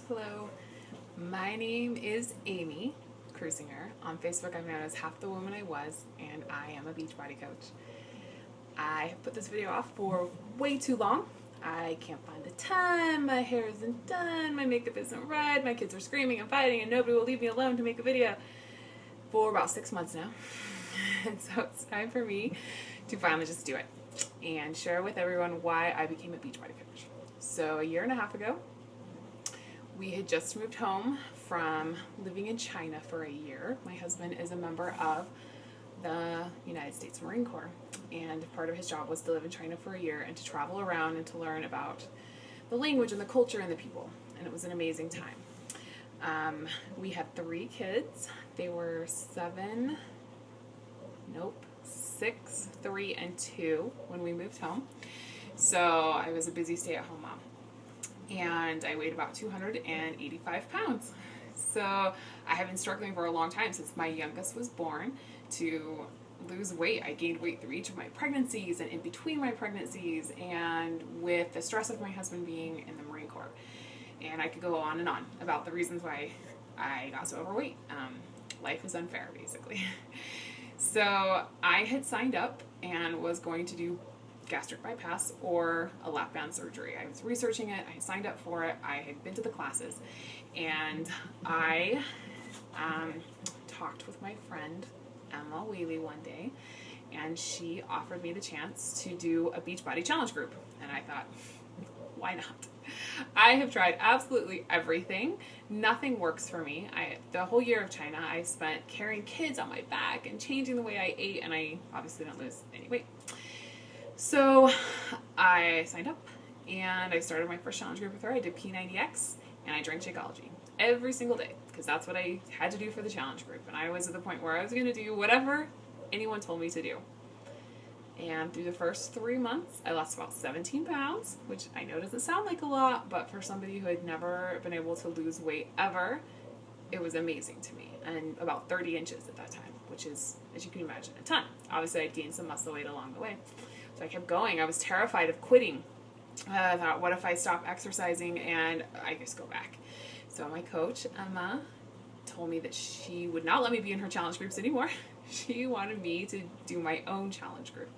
Hello, my name is Amy Cruisinger. On Facebook, I'm known as Half the Woman I Was, and I am a Beachbody coach. I have put this video off for way too long. I can't find the time, my hair isn't done, my makeup isn't right, my kids are screaming and fighting, and nobody will leave me alone to make a video for about 6 months now. And so it's time for me to finally just do it and share with everyone why I became a Beachbody coach. So a year and a half ago, we had just moved home from living in China for a year. My husband is a member of the United States Marine Corps, and part of his job was to live in China for a year and to travel around and to learn about the language and the culture and the people, and it was an amazing time. We had 3 kids. They were 6, 3, and 2 when we moved home. So I was a busy stay-at-home mom. And I weighed about 285 pounds. So I have been struggling for a long time since my youngest was born to lose weight. I gained weight through each of my pregnancies and in between my pregnancies, and with the stress of my husband being in the Marine Corps. And I could go on and on about the reasons why I got so overweight. Life is unfair, basically. So I had signed up and was going to do gastric bypass or a lap band surgery. I was researching it, I signed up for it, I had been to the classes, and I talked with my friend Emma Whaley one day, and she offered me the chance to do a Beachbody challenge group, and I thought, why not? I have tried absolutely everything. Nothing works for me. The whole year of China, I spent carrying kids on my back and changing the way I ate, and I obviously didn't lose any weight. So I signed up and I started my first challenge group with her. I did P90X and I drank Shakeology every single day because that's what I had to do for the challenge group. And I was at the point where I was going to do whatever anyone told me to do. And through the first 3 months, I lost about 17 pounds, which I know doesn't sound like a lot, but for somebody who had never been able to lose weight ever, it was amazing to me. And about 30 inches at that time, which is, as you can imagine, a ton. Obviously, I gained some muscle weight along the way. So I kept going. I was terrified of quitting. I thought, what if I stop exercising and I just go back? So my coach, Emma, told me that she would not let me be in her challenge groups anymore. She wanted me to do my own challenge group.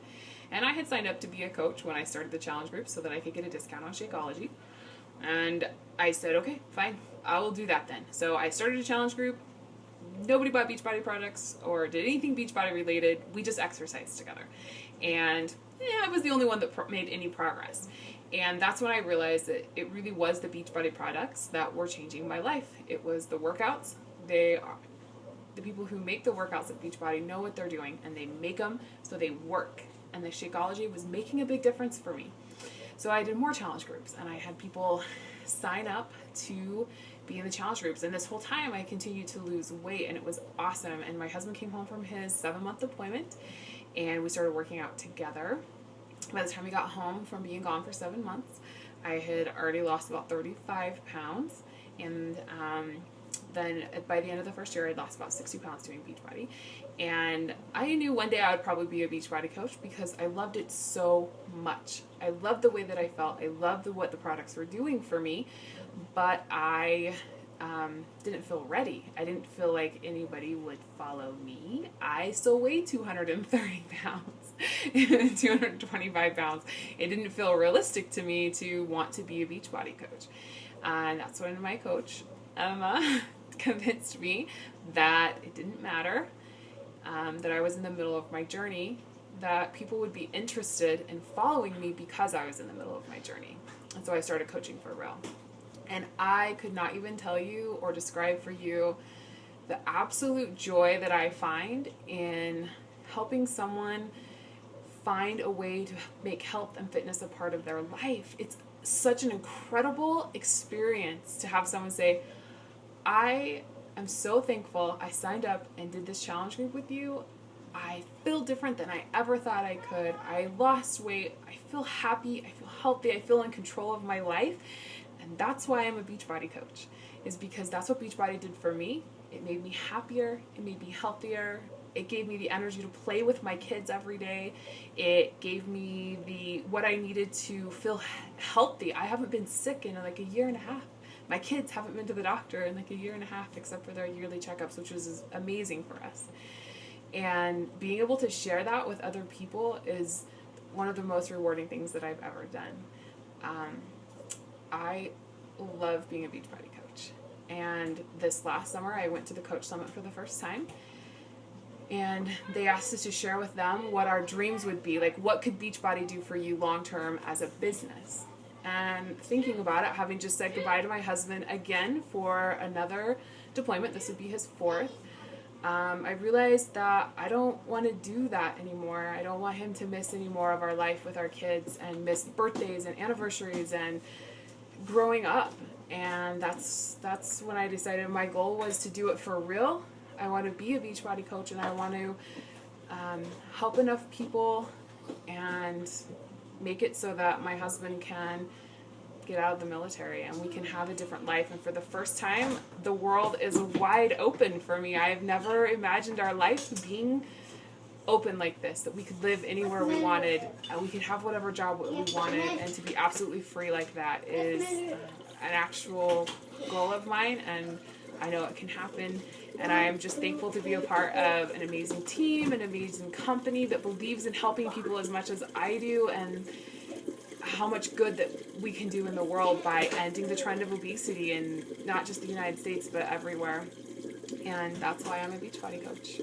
And I had signed up to be a coach when I started the challenge group so that I could get a discount on Shakeology. And I said, okay, fine, I will do that then. So I started a challenge group. Nobody bought Beachbody products or did anything Beachbody related. We just exercised together. And I was the only one that made any progress. And that's when I realized that it really was the Beachbody products that were changing my life. It was the workouts. The people who make the workouts at Beachbody know what they're doing, and they make them so they work. And the Shakeology was making a big difference for me. So I did more challenge groups, and I had people sign up to be in the challenge groups. And this whole time I continued to lose weight, and it was awesome. And my husband came home from his 7-month deployment, and we started working out together. By the time we got home from being gone for 7 months, I had already lost about 35 pounds. And then by the end of the first year, I'd lost about 60 pounds doing Beachbody. And I knew one day I would probably be a Beachbody coach because I loved it so much. I loved the way that I felt. I loved what the products were doing for me. But I didn't feel ready. I didn't feel like anybody would follow me. I still weighed 230 pounds, 225 pounds. It didn't feel realistic to me to want to be a Beachbody coach. And that's when my coach, Emma, convinced me that it didn't matter, that I was in the middle of my journey, that people would be interested in following me because I was in the middle of my journey. And so I started coaching for real. And I could not even tell you or describe for you the absolute joy that I find in helping someone find a way to make health and fitness a part of their life. It's such an incredible experience to have someone say, I am so thankful I signed up and did this challenge group with you. I feel different than I ever thought I could. I lost weight. I feel happy. I feel healthy. I feel in control of my life. And that's why I'm a Beachbody coach, is because that's what Beachbody did for me. It made me happier. It made me healthier. It gave me the energy to play with my kids every day. It gave me what I needed to feel healthy. I haven't been sick in like a year and a half. My kids haven't been to the doctor in like a year and a half except for their yearly checkups, which was amazing for us. And being able to share that with other people is one of the most rewarding things that I've ever done. I love being a Beachbody coach. And this last summer, I went to the Coach Summit for the first time. And they asked us to share with them what our dreams would be. Like, what could Beachbody do for you long term as a business? And thinking about it, having just said goodbye to my husband again for another deployment, this would be his fourth, I realized that I don't want to do that anymore. I don't want him to miss any more of our life with our kids and miss birthdays and anniversaries and growing up. And that's when I decided my goal was to do it for real. I want to be a Beachbody coach, and I want to help enough people and make it so that my husband can get out of the military and we can have a different life. And for the first time, the world is wide open for me. I have never imagined our life being open like this, that we could live anywhere we wanted, and we could have whatever job we wanted, and to be absolutely free like that is an actual goal of mine, and I know it can happen. And I am just thankful to be a part of an amazing team, an amazing company that believes in helping people as much as I do, and how much good that we can do in the world by ending the trend of obesity in not just the United States, but everywhere. And that's why I'm a Beachbody coach.